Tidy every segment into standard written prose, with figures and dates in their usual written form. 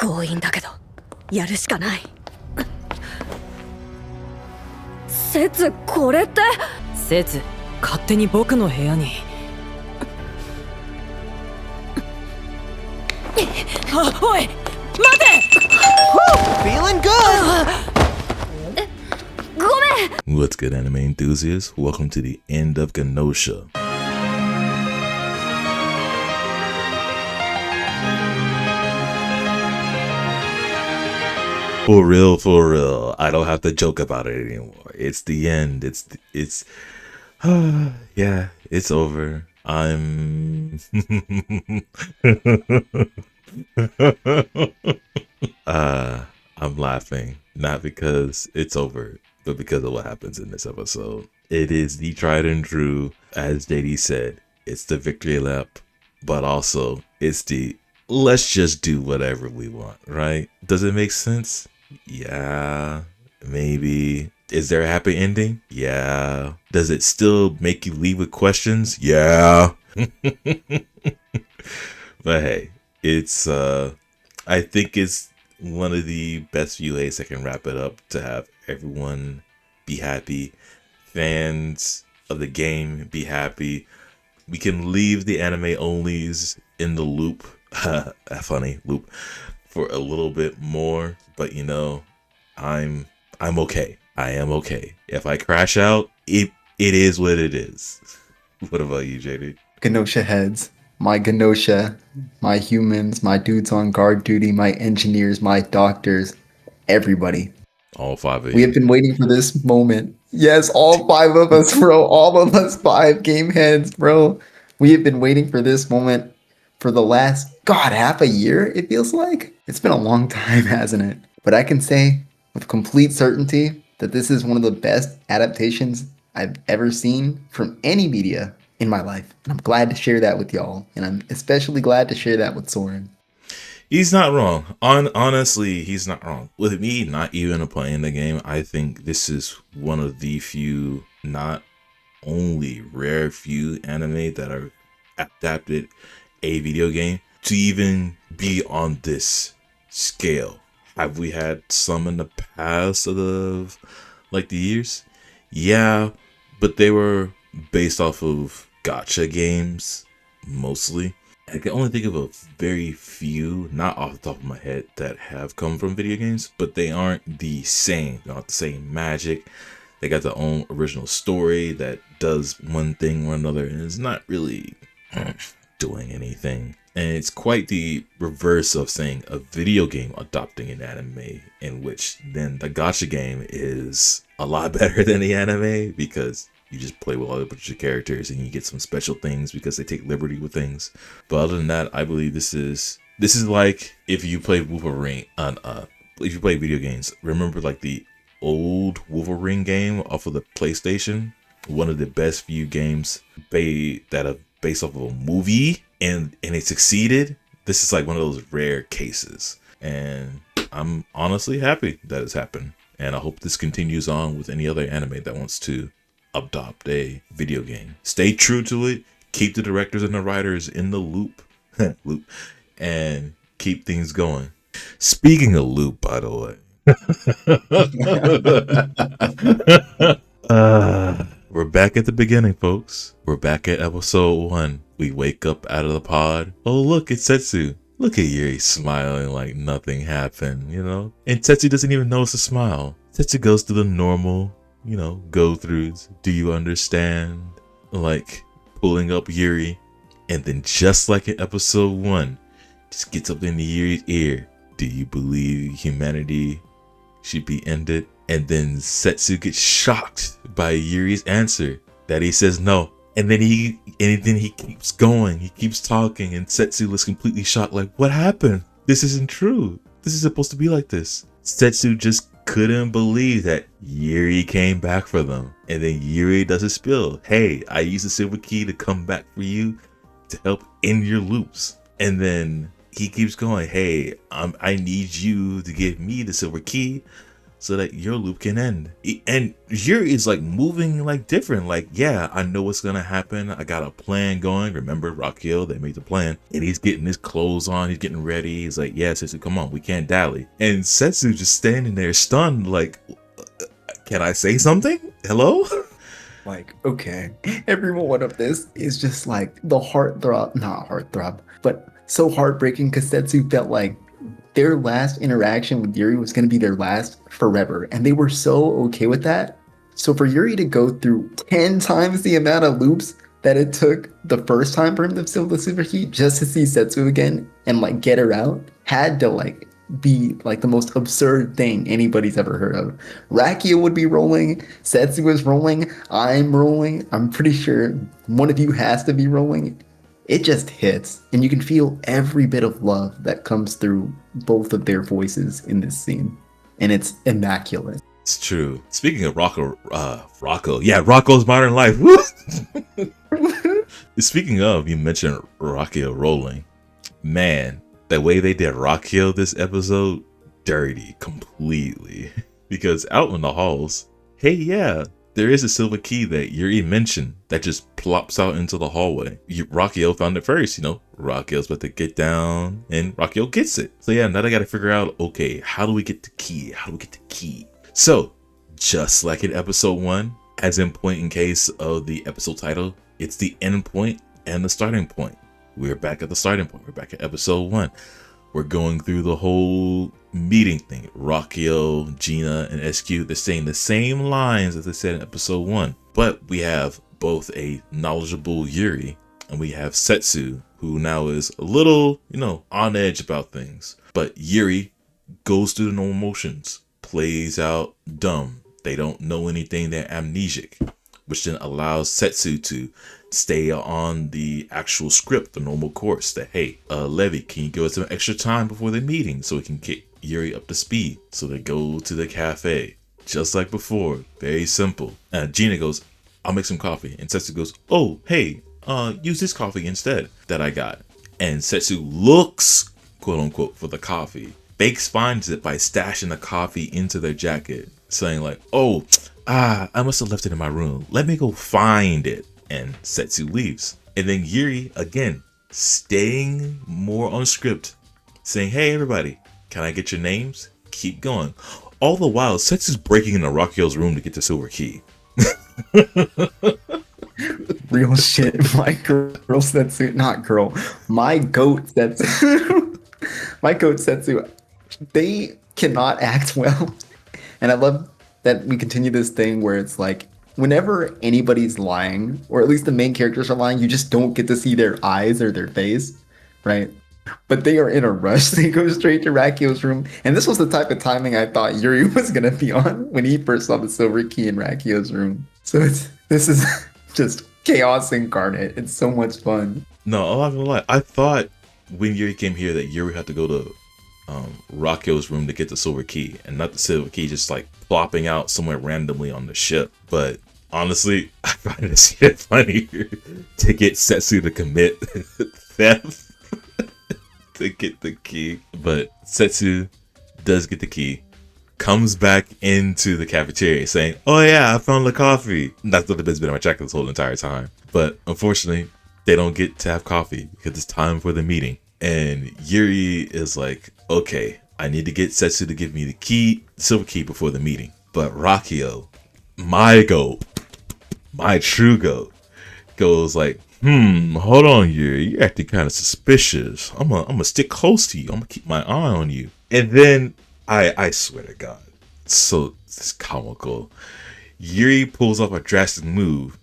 強引だけどやるしかない。節、これって。節、勝手に僕の部屋に。あ、おい、待て。 Feeling good. ごめん。 What's good, anime enthusiasts? Welcome to the end of Gnosia. For real, I don't have to joke about it anymore. It's the end. It's yeah, it's over. I'm I'm laughing, not because it's over, but because of what happens in this episode. It is the tried and true, as JD said, it's the victory lap, but also it's the let's just do whatever we want, right? Does it make sense? Yeah, maybe. Is there a happy ending? Yeah. Does it still make you leave with questions? Yeah. But hey, it's I think it's one of the best UAs that can wrap it up to have everyone be happy, fans of the game be happy. We can leave the anime onlys in the loop, funny loop, for a little bit more. But you know, I'm okay. I am okay. If I crash out, it is what it is. What about you, JD? Gnosia heads, my Gnosia, my humans, my dudes on guard duty, my engineers, my doctors, everybody. All five of you. We have been waiting for this moment. Yes, all five of us, bro. All of us five game heads, bro. We have been waiting for this moment for the last, God, half a year, it feels like. It's been a long time, hasn't it? But I can say with complete certainty that this is one of the best adaptations I've ever seen from any media in my life. And I'm glad to share that with y'all. And I'm especially glad to share that with Soren. He's not wrong. Honestly, he's not wrong. With me not even playing the game, I think this is one of the few, not only rare few anime that are adapted a video game to even be on this scale. Have we had some in the past of like the years? Yeah, but they were based off of gacha games mostly. I can only think of a very few, not off the top of my head, that have come from video games, but they aren't the same. They're not the same magic. They got their own original story that does one thing or another, and it's not really doing anything. And it's quite the reverse of saying a video game adopting an anime, in which then the gacha game is a lot better than the anime because you just play with all the bunch of characters and you get some special things because they take liberty with things. But other than that, I believe this is like if you play Wolverine on if you play video games, remember like the old Wolverine game off of the PlayStation, one of the best few games that are based off of a movie and it succeeded. This is like one of those rare cases, and I'm honestly happy that it's happened, and I hope this continues on with any other anime that wants to adopt a video game. Stay true to it, keep the directors and the writers in the loop and keep things going. Speaking of loop, by the way, we're back at the beginning, folks. We're back at episode 1. We wake up out of the pod. Oh, look, it's Setsu. Look at Yuri smiling like nothing happened, you know? And Setsu doesn't even know it's a smile. Setsu goes through the normal, you know, go-throughs. Do you understand? Like pulling up Yuri. And then just like in episode 1, just gets up into Yuri's ear. Do you believe humanity should be ended? And then Setsu gets shocked by Yuri's answer that he says no. And then he keeps going. He keeps talking, and Setsu was completely shocked. Like, what happened? This isn't true. This is supposed to be like this. Setsu just couldn't believe that Yuri came back for them. And then Yuri does his spiel. Hey, I used the silver key to come back for you to help end your loops. And then he keeps going. Hey, I need you to give me the silver key so that your loop can end. And Yuri is like moving like different. Like, yeah, I know what's gonna happen. I got a plan going. Remember, Rockhill, they made the plan. And he's getting his clothes on. He's getting ready. He's like, yeah, Setsu, come on, we can't dally. And Setsu just standing there stunned like, can I say something? Hello? Like, okay. Every moment of this is just like the not heartthrob, but so heartbreaking because Setsu felt like their last interaction with Yuri was going to be their last forever. And they were so okay with that. So for Yuri to go through 10 times the amount of loops that it took the first time for him to steal the super key just to see Setsu again and like get her out had to like be like the most absurd thing anybody's ever heard of. Rakia would be rolling, Setsu is rolling, I'm rolling. I'm pretty sure one of you has to be rolling. It just hits, and you can feel every bit of love that comes through both of their voices in this scene, and it's immaculate. It's true. Speaking of Rocco's Modern Life. Woo! Speaking of, you mentioned Rockio rolling. Man, the way they did Rockio this episode, dirty completely. Because out in the halls, hey, yeah, there is a silver key that Yuri mentioned that just plops out into the hallway. Rockio found it first, Rockio's about to get down and Rockio gets it. So yeah, now they got to figure out, okay, how do we get the key? So just like in episode 1, as in point in case of the episode title, it's the end point and the starting point. We're back at the starting point. We're back at episode 1. We're going through the whole meeting thing. Rockio, Gina, and SQ, they're saying the same lines as they said in episode 1. But we have both a knowledgeable Yuri and we have Setsu, who now is a little, on edge about things. But Yuri goes through the normal motions, plays out dumb. They don't know anything, they're amnesic, which then allows Setsu to stay on the actual script, the normal course that, hey, Levy, can you give us some extra time before the meeting so we can get Yuri up to speed? So they go to the cafe, just like before, very simple. Gina goes, I'll make some coffee. And Setsu goes, oh, hey, use this coffee instead that I got. And Setsu looks, quote unquote, for the coffee. Bakes finds it by stashing the coffee into their jacket, saying like, I must have left it in my room. Let me go find it. And Setsu leaves. And then Yuri, again, staying more on script, saying, hey, everybody, can I get your names? Keep going. All the while, Setsu's breaking into Rockio's room to get the silver key. Real shit. My goat Setsu. My goat Setsu. They cannot act well. And I love that we continue this thing where it's like, whenever anybody's lying, or at least the main characters are lying, you just don't get to see their eyes or their face, right? But they are in a rush. They go straight to Rakio's room. And this was the type of timing I thought Yuri was going to be on when he first saw the silver key in Rakio's room. So this is just chaos incarnate. It's so much fun. No, I'm not going to lie. I thought when Yuri came here that Yuri had to go to Rakio's room to get the silver key, and not the silver key just like plopping out somewhere randomly on the ship. But honestly, I find it funnier to get Setsu to commit theft to get the key. But Setsu does get the key, comes back into the cafeteria saying, oh yeah, I found the coffee. That's what the bit's been in my jacket this whole entire time. But unfortunately, they don't get to have coffee because it's time for the meeting. And Yuri is like, okay, I need to get Setsu to give me the key, silver key, before the meeting. But Rockio, my true goat, goes like, hold on, Yuri, you're acting kind of suspicious. I'm gonna stick close to you. I'm gonna keep my eye on you. And then I swear to God, it's comical. Yuri pulls off a drastic move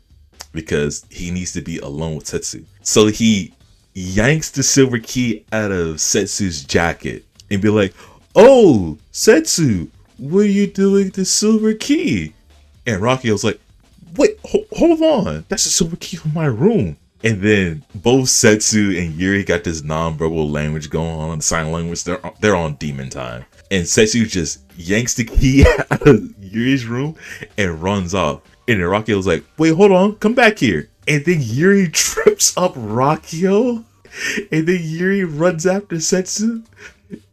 because he needs to be alone with Setsu. So he yanks the silver key out of Setsu's jacket and be like, oh, Setsu, what are you doing with the silver key? And Rockio's like, wait, hold on. That's the silver key from my room. And then both Setsu and Yuri got this non-verbal language going on, sign language. They're on demon time. And Setsu just yanks the key out of Yuri's room and runs off. And then Rockio's like, wait, hold on, come back here. And then Yuri trips up Rockio. And then Yuri runs after Setsu.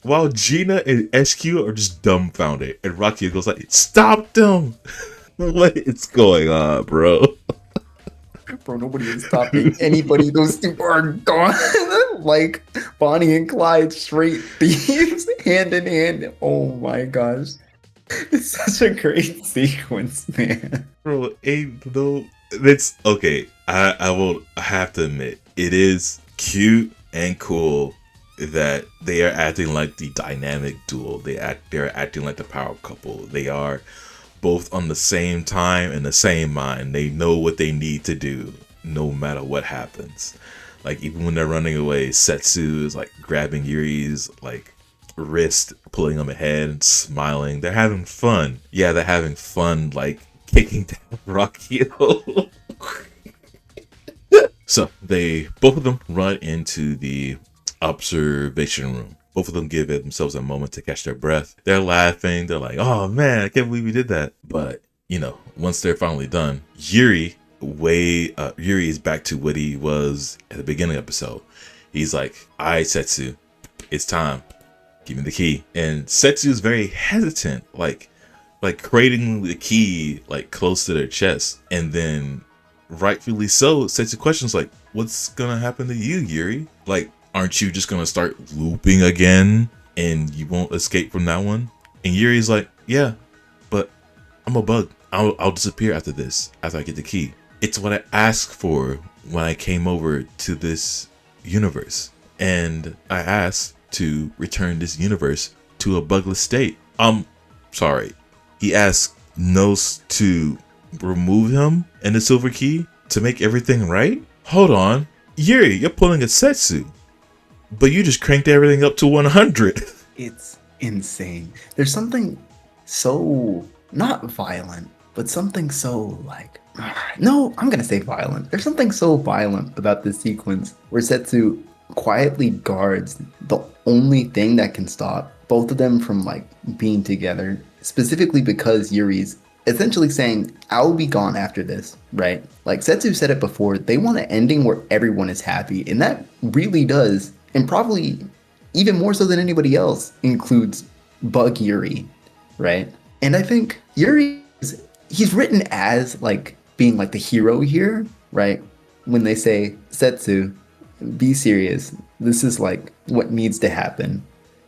while Gina and SQ are just dumbfounded, and Rocky goes like, "Stop them! What is going on, bro?" Bro, nobody is stopping anybody. Those two are gone. Like Bonnie and Clyde, straight thieves, hand in hand. Oh my gosh. It's such a great sequence, man. Bro, ain't no. It's okay. I have to admit, it is cute and cool that they are acting like the dynamic duo. They're acting like the power couple. They are both on the same time and the same mind. They know what they need to do no matter what happens. Like even when they're running away, Setsu is like grabbing Yuri's like wrist, pulling him ahead and smiling. They're having fun. Yeah, they're having fun like kicking down Rocky. So both of them run into the observation room. Both of them give themselves a moment to catch their breath. They're laughing. They're like, "Oh man, I can't believe we did that." But once they're finally done, Yuri is back to what he was at the beginning of the episode. He's like, "All right, Setsu, it's time. Give me the key." And Setsu is very hesitant, like cradling the key like close to their chest. And then, rightfully so, Setsu questions like, "What's gonna happen to you, Yuri? Like, aren't you just gonna start looping again and you won't escape from that one?" And Yuri's like, "Yeah, but I'm a bug. I'll disappear after this, after I get the key. It's what I asked for when I came over to this universe. And I asked to return this universe to a bugless state." Sorry. He asked Nos to remove him and the silver key to make everything right? Hold on. Yuri, you're pulling a Setsu, but you just cranked everything up to 100. It's insane. There's something so not violent, but something so like no, I'm gonna say violent. There's something so violent about this sequence where Setsu quietly guards the only thing that can stop both of them from like being together, specifically because Yuri's essentially saying, "I'll be gone after this," right? Like Setsu said it before, they want an ending where everyone is happy, and that really does, and probably even more so than anybody else, includes Bug Yuri, right? And I think Yuri he's written as like being like the hero here, right? When they say, "Setsu, be serious. This is like what needs to happen.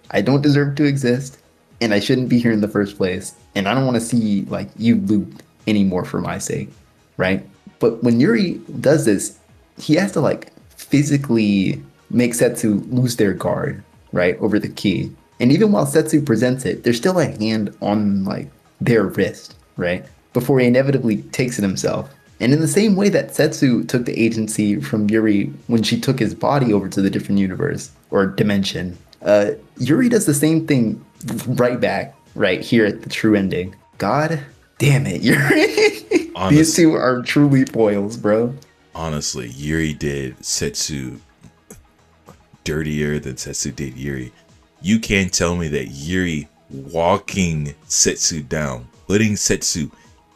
I don't deserve to exist, and I shouldn't be here in the first place. And I don't want to see like you looped anymore for my sake," right? But when Yuri does this, he has to like physically make Setsu lose their guard, right, over the key. And even while Setsu presents it, there's still a hand on like their wrist, right, before he inevitably takes it himself. And in the same way that Setsu took the agency from Yuri when she took his body over to the different universe or dimension, Yuri does the same thing right back, right here at the true ending. God damn it, Yuri. These two are truly foils, bro. Honestly, Yuri did Setsu dirtier than Setsu did Yuri. You can't tell me that Yuri walking Setsu down, putting Setsu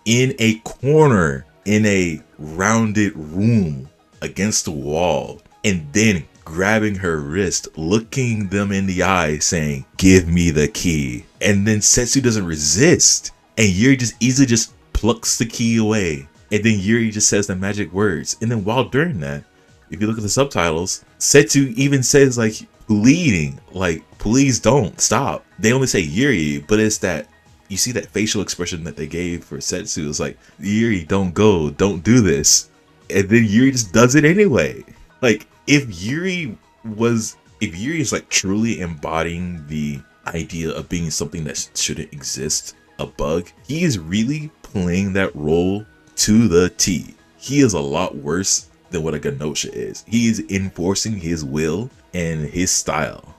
in a corner in a rounded room against the wall, and then grabbing her wrist, looking them in the eye, saying, "Give me the key." And then Setsu doesn't resist, and Yuri just easily just plucks the key away. And then Yuri just says the magic words. And then while during that, if you look at the subtitles, Setsu even says like bleeding, like, "Please don't stop." They only say Yuri, but it's that you see that facial expression that they gave for Setsu. It's like, "Yuri, don't go, don't do this." And then Yuri just does it anyway. Like, if Yuri is like truly embodying the idea of being something that shouldn't exist, a bug, he is really playing that role to the T. He is a lot worse than what a Gnosia is. He is enforcing his will and his style.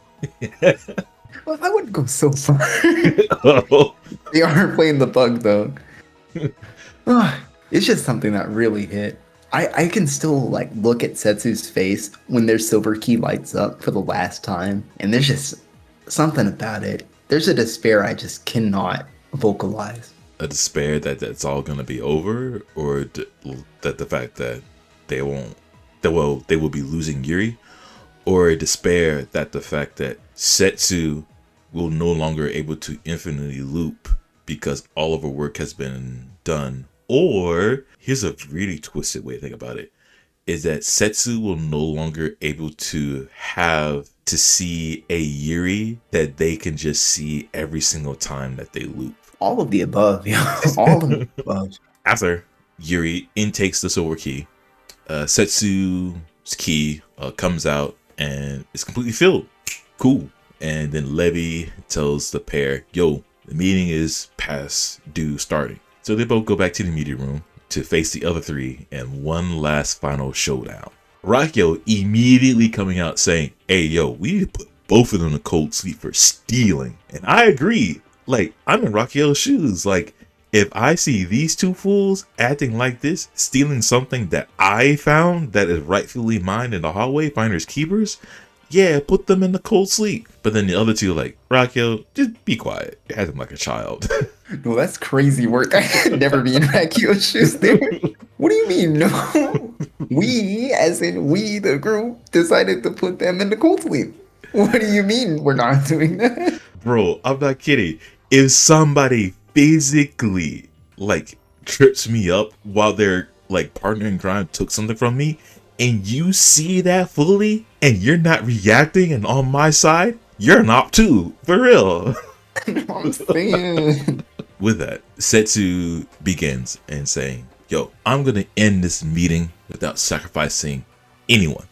Well, I wouldn't go so far. Oh. They are playing the bug though. It's just something that really hit. I can still like look at Setsu's face when their silver key lights up for the last time, and there's just something about it. There's a despair I just cannot vocalize. A despair that that's all gonna be over, or that the fact that they will be losing Yuri, or a despair that the fact that Setsu will no longer able to infinitely loop because all of her work has been done. Or here's a really twisted way to think about it, is that Setsu will no longer able to have to see a Yuri that they can just see every single time that they loop. All of the above, yeah. All of the above. After Yuri intakes the silver key, Setsu's key comes out and it's completely filled. Cool. And then Levy tells the pair, yo, the meeting is past due starting. So they both go back to the meeting room to face the other three and one last final showdown. Rakio immediately coming out saying, hey, yo, we need to put both of them in cold sleep for stealing. And I agree. Like, I'm in Rakio's shoes. Like, if I see these two fools acting like this, stealing something that I found that is rightfully mine in the hallway, finders keepers, yeah, put them in the cold sleep. But then the other two are like, Rakio, just be quiet. You're acting like a child. No, that's crazy work. I could never be in Rakio's shoes there. What do you mean, no? We, as in we, the group, decided to put them in the cold sleep. What do you mean we're not doing that? Bro, I'm not kidding. If somebody physically, like, trips me up while their, like, partner in crime took something from me, and you see that fully, and you're not reacting and on my side, you're an op too. For real. I'm saying. With that, Setsu begins and saying, yo, I'm going to end this meeting without sacrificing anyone.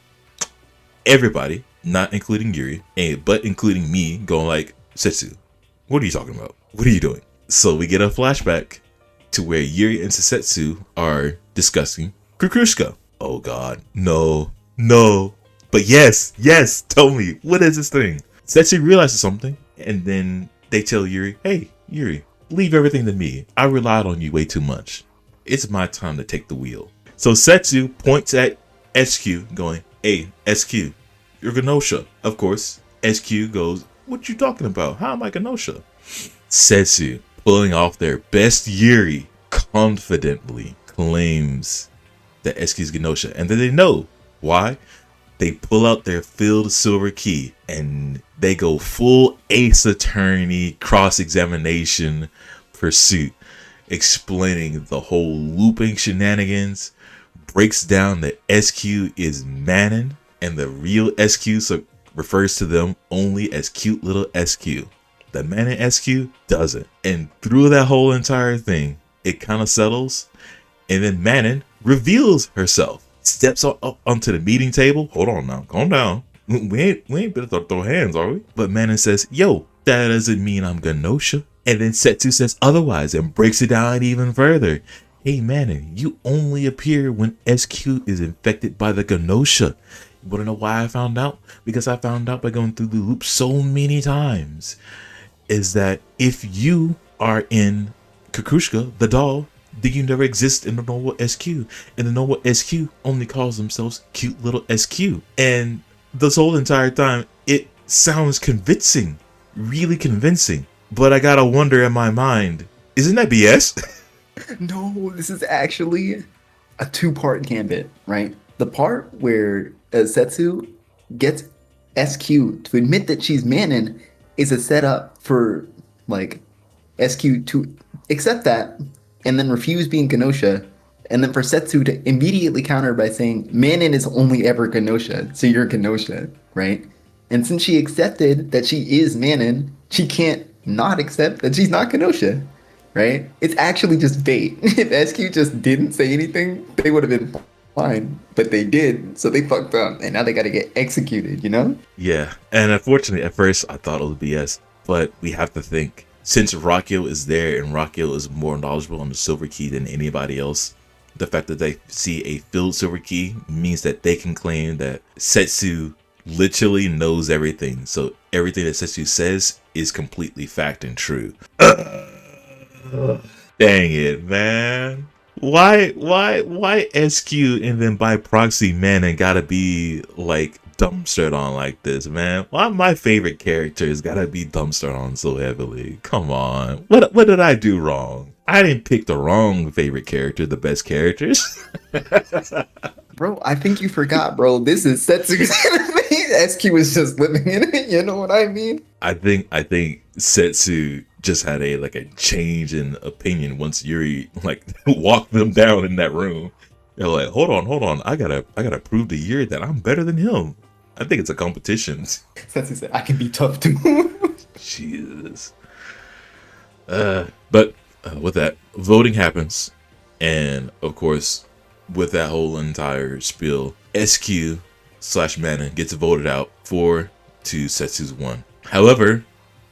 Everybody, not including Yuri, but including me, going like, Setsu, what are you talking about? What are you doing? So we get a flashback to where Yuri and Setsu are discussing Kukushka. Oh god, no. But yes, tell me, what is this thing? Setsu realizes something, and then they tell Yuri, hey, Yuri, leave everything to me. I relied on you way too much. It's my time to take the wheel. So Setsu points at SQ going, hey, SQ, you're Gnosia. Of course, SQ goes, what you talking about? How am I Gnosia? Setsu, pulling off their best Yuri, confidently claims that SQ's Gnosia. And then they know. Why? They pull out their filled silver key and they go full Ace Attorney cross-examination pursuit, explaining the whole looping shenanigans, breaks down that SQ is Manon and the real SQ refers to them only as cute little SQ. The Manon SQ doesn't. And through that whole entire thing, it kind of settles, and then Manon reveals herself, steps up onto the meeting table. Hold on now, calm down. We ain't better throw hands, are we? But Manon says, yo, that doesn't mean I'm Gnosia. And then Setsu says otherwise and breaks it down even further. Hey Manon, you only appear when SQ is infected by the Gnosia. You wanna know why I found out? Because I found out by going through the loop so many times. Is that if you are in Kukushka, the doll, then you never exist in the normal SQ. And the normal SQ only calls themselves cute little SQ. And this whole entire time, it sounds convincing, really convincing. But I gotta wonder in my mind, isn't that BS? No, this is actually a two-part gambit, right? The part where Setsu gets SQ to admit that she's Manon is a setup for, like, SQ to accept that and then refuse being Gnosia, and then for Setsu to immediately counter by saying, Manon is only ever Gnosia, so you're Gnosia, right? And since she accepted that she is Manon, she can't not accept that she's not Gnosia, right? It's actually just bait. If SQ just didn't say anything, they would have been fine, but they did, so they fucked up, and now they gotta get executed, you know? Yeah, and unfortunately, at first, I thought it was BS, but we have to think, since Rakio is there and Rakio is more knowledgeable on the silver key than anybody else, the fact that they see a filled silver key means that they can claim that Setsu literally knows everything, so everything that Setsu says is completely fact and true. Dang it, man. Why SQ and then by proxy Manon gotta be like dumpstered on like this, man? Why my favorite characters gotta be dumpstered on so heavily? Come on. What did I do wrong? I didn't pick the wrong favorite character, the best characters. Bro, I think you forgot, bro. This is Setsu's anime. SQ is just living in it. You know what I mean? I think Setsu just had a change in opinion once Yuri like walked them down in that room. They're like, hold on, I gotta prove to Yuri that I'm better than him. I think it's a competition. Setsu said, "I can be tough too." Jesus. But with that, voting happens, and of course, with that whole entire spiel, SQ/Manon gets voted out 4 to Setsu's 1. However,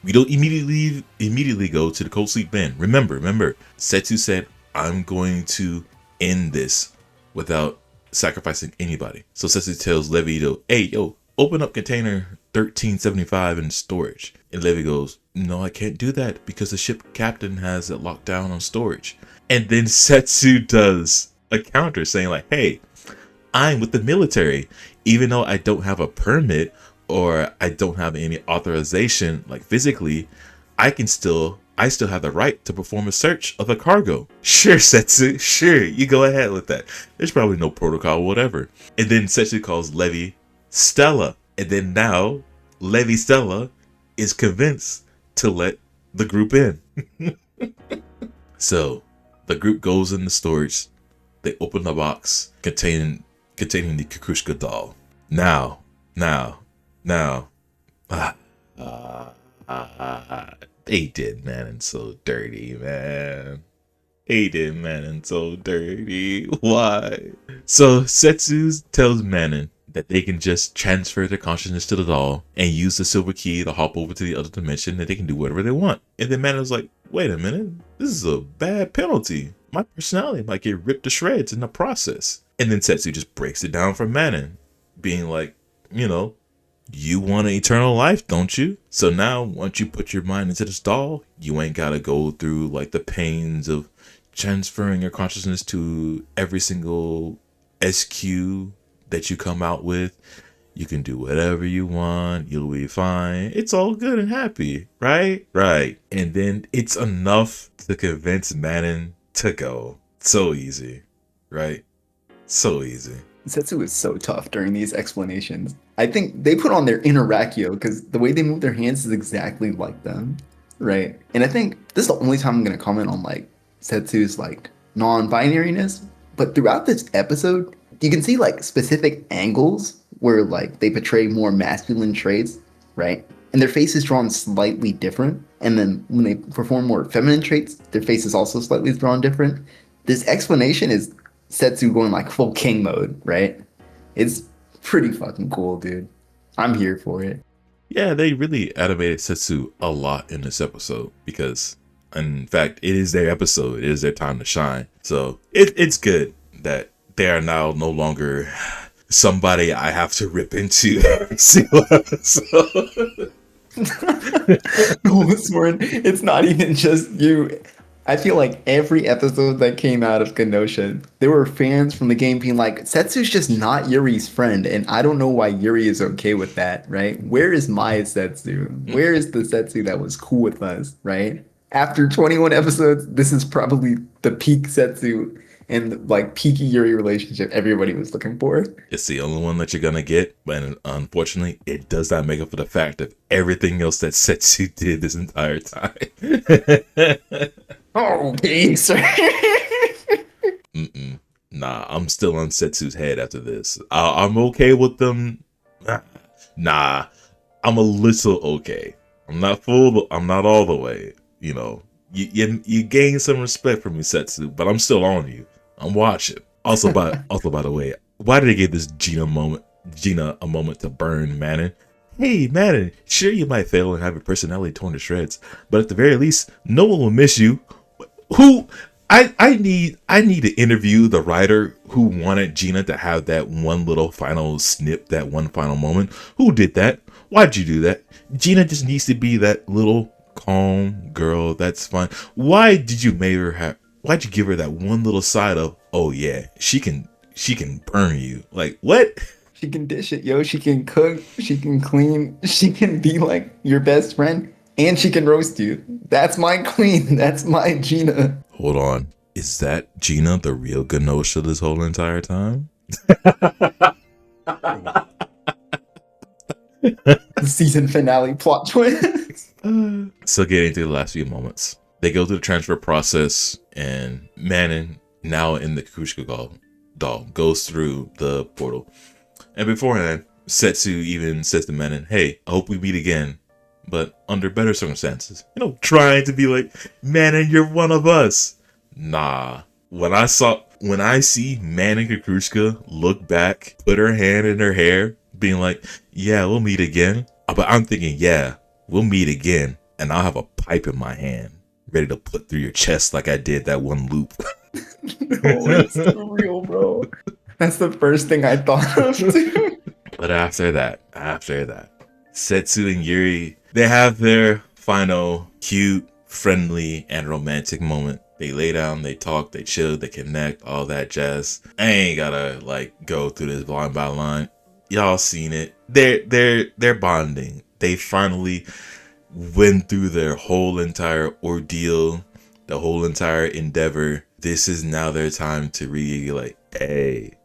we don't immediately go to the cold sleep bin. Remember, Setsu said, "I'm going to end this without sacrificing anybody." So Setsu tells Levi to, "Hey, yo, open up container 1375 in storage." And Levi goes, "No, I can't do that because the ship captain has it locked down on storage." And then Setsu does a counter saying like, "Hey, I'm with the military. Even though I don't have a permit or I don't have any authorization, like physically, I still have the right to perform a search of the cargo." "Sure, Setsu, sure, you go ahead with that. There's probably no protocol, whatever." And then Setsu calls Levi Stella. And then now Levi Stella is convinced to let the group in. So the group goes in the storage. They open the box containing the Kukushka doll. Now, they did Manon so dirty, man. They did Manon so dirty. Why? So Setsu tells Manon that they can just transfer their consciousness to the doll and use the silver key to hop over to the other dimension, and they can do whatever they want. And then Manon's like, "Wait a minute, this is a bad penalty. My personality might get ripped to shreds in the process." And then Setsu just breaks it down for Manon, being like, "You want an eternal life, don't you? So now, once you put your mind into this doll, you ain't gotta go through like the pains of transferring your consciousness to every single SQ that you come out with. You can do whatever you want. You'll be fine. It's all good and happy, right?" Right. And then it's enough to convince Manon to go. So easy, right? So easy. Setsu is so tough during these explanations. I think they put on their inner Rakio because the way they move their hands is exactly like them, right? And I think this is the only time I'm going to comment on like Setsu's like non-binariness. But throughout this episode, you can see like specific angles where like they portray more masculine traits, right? And their face is drawn slightly different. And then when they perform more feminine traits, their face is also slightly drawn different. This explanation is Setsu going like full king mode, right? It's pretty fucking cool, dude. I'm here for it. Yeah, they really animated Setsu a lot in this episode because, in fact, it is their episode. It is their time to shine. So it's good that they are now no longer somebody I have to rip into every single episode. No, Sworn, it's not even just you. I feel like every episode that came out of Gnosia, there were fans from the game being like, "Setsu's just not Yuri's friend," and I don't know why Yuri is okay with that, right? Where is my Setsu? Where is the Setsu that was cool with us, right? After 21 episodes, this is probably the peak Setsu and like peaky Yuri relationship everybody was looking for. It's the only one that you're gonna get, but unfortunately, it does not make up for the fact of everything else that Setsu did this entire time. Oh, peace. Nah, I'm still on Setsu's head after this. I'm okay with them. Nah, I'm a little okay. I'm not full. I'm not all the way. You gain some respect from me, Setsu, but I'm still on you. I'm watching. Also, by the way, why did they give this Gina a moment to burn Manon? Hey, Manon, sure you might fail and have your personality torn to shreds, but at the very least, no one will miss you. Who? I need to interview the writer who wanted Gina to have that one little final snip, that one final moment. Who did that? Why'd you do that? Gina just needs to be that little calm girl. That's fine. Why'd you give her that one little side of, oh yeah, she can burn you? Like what? She can dish it, yo. She can cook. She can clean. She can be like your best friend. And she can roast you. That's my queen. That's my Gina. Hold on. Is that Gina the real Gnosia this whole entire time? The season finale plot twist. So getting through the last few moments, they go through the transfer process, and Manon, now in the Kukushika doll, goes through the portal. And beforehand, Setsu even says to Manon, "Hey, I hope we meet again, but under better circumstances." You know, trying to be like, "Manon, you're one of us." Nah. When I see Manon Kukushika look back, put her hand in her hair, being like, "Yeah, we'll meet again." But I'm thinking, yeah, we'll meet again, and I'll have a pipe in my hand, ready to put through your chest like I did that one loop. No, it's too real, bro. That's the first thing I thought of too. But after that, Setsu and Yuri, they have their final cute, friendly, and romantic moment. They lay down, they talk, they chill, they connect, all that jazz. I ain't gotta like go through this line by line. Y'all seen it. They're bonding. They finally went through their whole entire ordeal, the whole entire endeavor. This is now their time to really like, hey.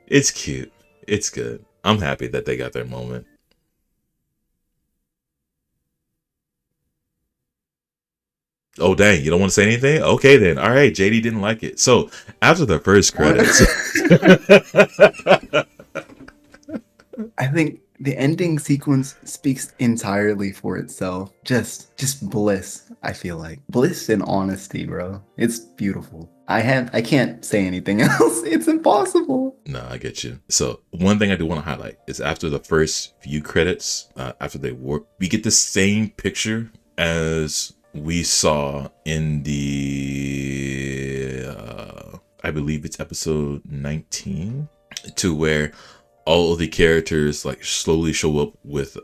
It's cute. It's good. I'm happy that they got their moment. Oh, dang. You don't want to say anything? Okay, then. All right. JD didn't like it. So after the first credits. I think the ending sequence speaks entirely for itself. Just bliss, I feel like. Bliss and honesty, bro. It's beautiful. I can't say anything else. It's impossible. No, I get you. So one thing I do want to highlight is after the first few credits, after they warp, we get the same picture as we saw in the, I believe it's episode 19, to where all of the characters like slowly show up with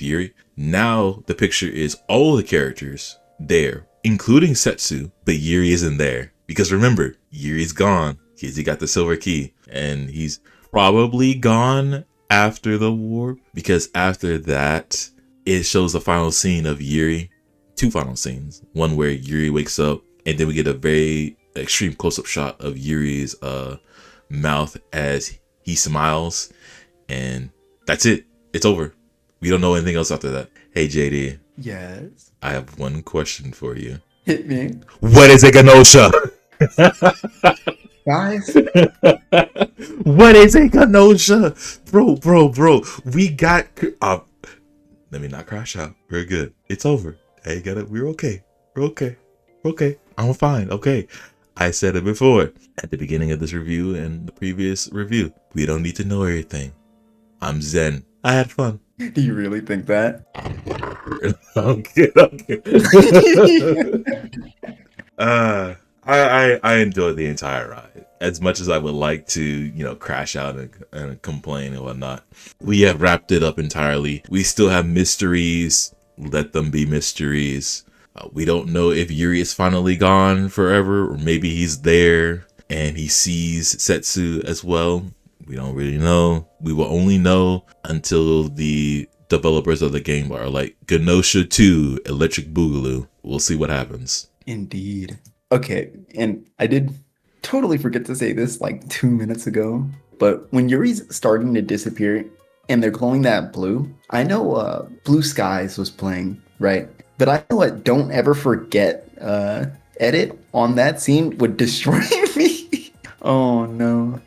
Yuri. Now the picture is all of the characters there, including Setsu, but Yuri isn't there. Because remember, Yuri's gone. He got the silver key, and he's probably gone after the warp, because after that, it shows the final scene of Yuri. Two final scenes. One where Yuri wakes up, and then we get a very extreme close-up shot of Yuri's mouth as he smiles, and that's it. It's over. We don't know anything else after that. Hey, JD. Yes. I have one question for you. Hit me. What is a Gnosia? Guys. What is a Gnosia? Bro. We got... let me not crash out. We're good. It's over. Hey, got it. We're okay. We're okay. I'm fine. Okay. I said it before at the beginning of this review and the previous review. We don't need to know everything. I'm zen. I had fun. Do you really think that? Okay. I enjoyed the entire ride. As much as I would like to, crash out and complain and whatnot. We have wrapped it up entirely. We still have mysteries. Let them be mysteries. We don't know if Yuri is finally gone forever, or maybe he's there and he sees Setsu as well. We don't really know. We will only know until the developers of the game are like, Gnosia 2, Electric Boogaloo. We'll see what happens. Indeed. Okay, and I did totally forget to say this like 2 minutes ago, but when Yuri's starting to disappear and they're glowing that blue, I know Blue Skies was playing, right? But I know what Don't Ever Forget edit on that scene would destroy me. Oh no.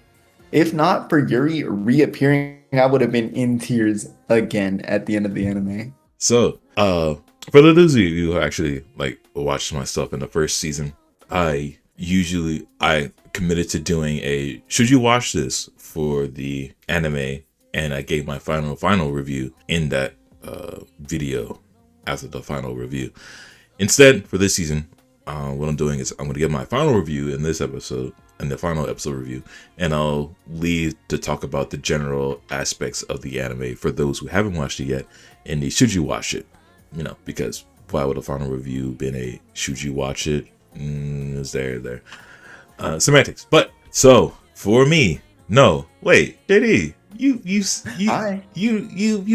If not for Yuri reappearing, I would have been in tears again at the end of the anime. So, for those of you who actually watched my stuff in the first season, I committed to doing a should you watch this for the anime, and I gave my final review in that video after the final review. Instead, for this season, what I'm doing is I'm going to give my final review in this episode, and the final episode review, and I'll leave to talk about the general aspects of the anime for those who haven't watched it yet, and the should you watch it, because why would a final review been a should you watch it? Is there semantics. But so for me, no, wait, JD, you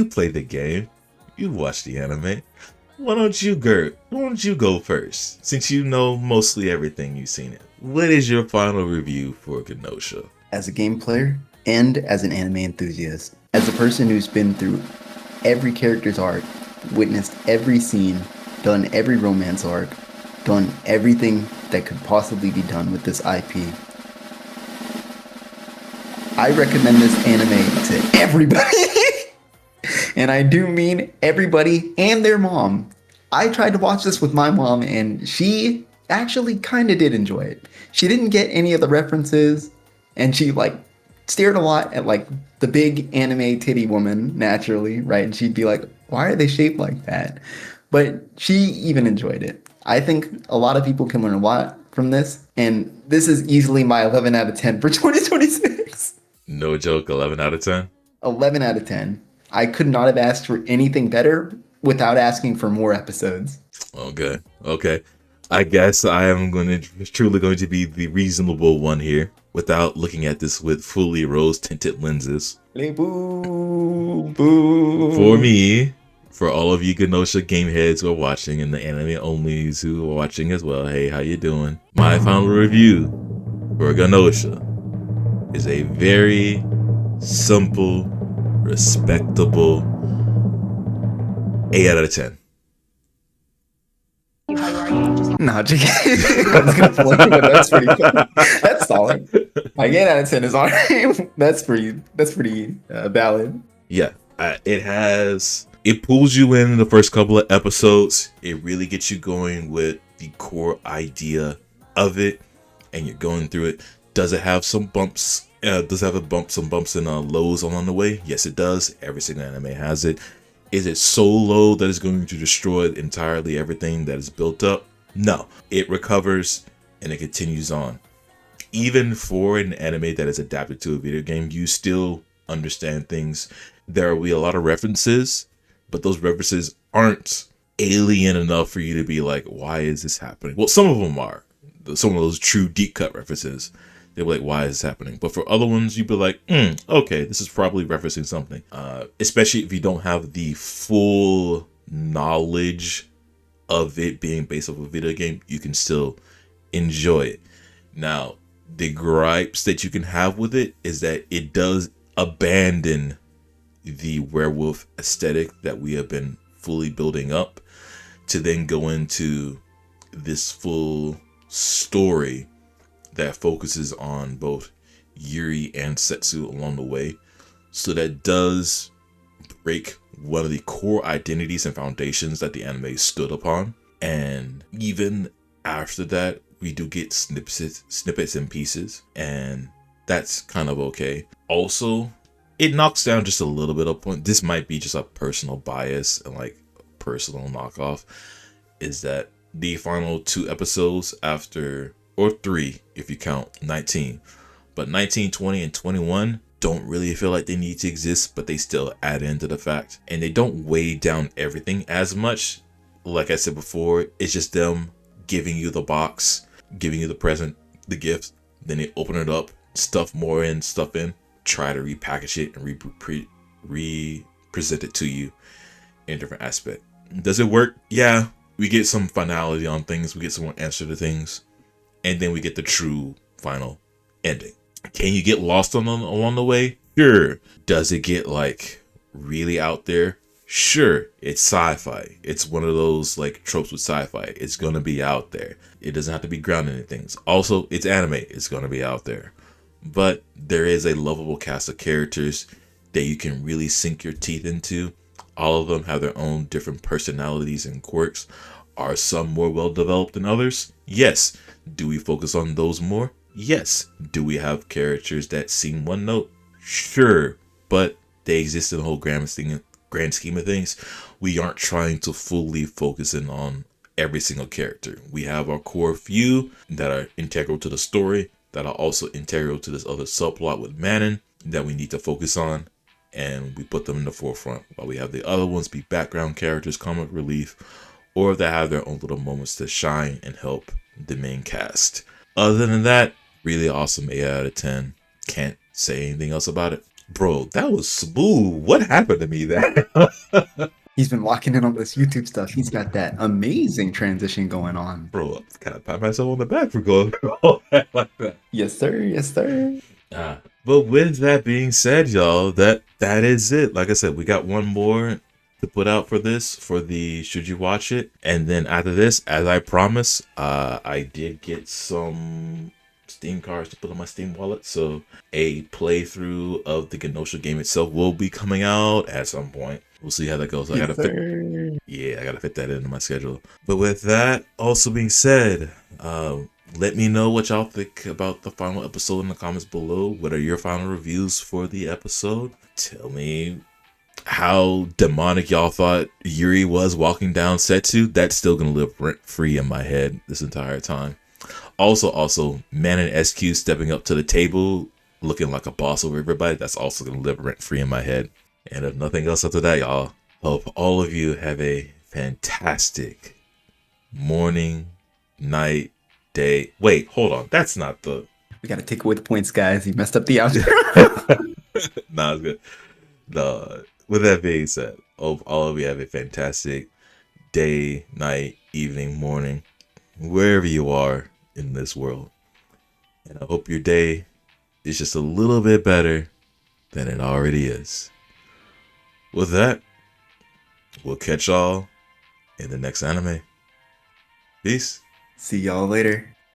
played the game, you watched the anime. Why don't you go first, since you know mostly everything you've seen it? What is your final review for Gnosia? As a game player and as an anime enthusiast, as a person who's been through every character's arc, witnessed every scene, done every romance arc, done everything that could possibly be done with this IP. I recommend this anime to everybody. And I do mean everybody and their mom. I tried to watch this with my mom and she actually kind of did enjoy it. She didn't get any of the references and she like stared a lot at like the big anime titty woman naturally, right? And she'd be like, why are they shaped like that? But she even enjoyed it. I think a lot of people can learn a lot from this. And this is easily my 11 out of 10 for 2026. No joke, 11 out of 10? 11 out of 10. I could not have asked for anything better without asking for more episodes. Okay. I guess I am truly going to be the reasonable one here without looking at this with fully rose-tinted lenses. Boo, boo. For me, for all of you Gnosia game heads who are watching and the anime onlys who are watching as well, hey, how you doing? My final review for Gnosia is a very simple, respectable 8 out of 10. Nah, JK. I was gonna play, but that's pretty funny. That's solid. Like 8 out of 10 is alright. That's pretty valid. Yeah, it pulls you in the first couple of episodes. It really gets you going with the core idea of it, and you're going through it. Does it have some bumps? Does it have some bumps and lows along the way? Yes, it does. Every single anime has it. Is it so low that it's going to destroy entirely everything that is built up? No, it recovers and it continues on. Even for an anime that is adapted to a video game, you still understand things. There will be a lot of references, but those references aren't alien enough for you to be like, why is this happening? Well, some of them are. Some of those true deep cut references. They're like, why is this happening? But for other ones, you'd be like, okay, this is probably referencing something. Especially if you don't have the full knowledge of it being based off a video game, you can still enjoy it. Now, the gripes that you can have with it is that it does abandon the werewolf aesthetic that we have been fully building up to then go into this full story that focuses on both Yuri and Setsu along the way. So that does break one of the core identities and foundations that the anime stood upon. And even after that, we do get snippets and pieces, and that's kind of okay. Also, it knocks down just a little bit of point. This might be just a personal bias and like personal knockoff, is that the final 2 episodes after, or 3 if you count 19, but 19, 20, and 21 don't really feel like they need to exist, but they still add into the fact, and they don't weigh down everything as much. Like I said before, it's just them giving you the box, giving you the present, the gift, then they open it up, stuff more in, stuff in, try to repackage it and re-present it to you in a different aspect. Does it work? Yeah, we get some finality on things, we get some more answer to things, and then we get the true final ending. Can you get lost along the way? Sure. Does it get like really out there? Sure. It's sci-fi. It's one of those like tropes with sci-fi. It's gonna be out there. It doesn't have to be grounded in things. Also, it's anime. It's gonna be out there. But there is a lovable cast of characters that you can really sink your teeth into. All of them have their own different personalities and quirks. Are some more well developed than others? Yes. Do we focus on those more? Yes. Do we have characters that seem one note? Sure. But they exist in the whole grand scheme of things. We aren't trying to fully focus in on every single character. We have our core few that are integral to the story, that are also integral to this other subplot with Manon that we need to focus on, and we put them in the forefront, while we have the other ones be background characters, comic relief, or that have their own little moments to shine and help the main cast. Other than that, really awesome 8 out of 10. Can't say anything else about it. Bro, that was smooth. What happened to me there? He's been locking in on this YouTube stuff. He's got that amazing transition going on. Bro, I kind of pat myself on the back for going through all that like that. Yes, sir. Yes, sir. But with that being said, y'all, that is it. Like I said, we got one more to put out for this, for the should you watch it. And then after this, as I promised, I did get some Steam cards to put on my Steam wallet. So a playthrough of the Gnosia game itself will be coming out at some point. We'll see how that goes. I gotta fit that into my schedule. But with that also being said, let me know what y'all think about the final episode in the comments below. What are your final reviews for the episode? Tell me how demonic y'all thought Yuri was walking down Setsu. That's still gonna live rent free in my head this entire time. Also, Man and SQ stepping up to the table, looking like a boss over everybody. That's also gonna live rent free in my head. And if nothing else after that, y'all, hope all of you have a fantastic morning, night, day. Wait, hold on. That's not the. We gotta take away the points, guys. You messed up the outro. Nah, it's good. With that being said, hope all of you have a fantastic day, night, evening, morning, wherever you are in this world. And I hope your day is just a little bit better than it already is. With that, we'll catch y'all in the next anime. Peace. See y'all later.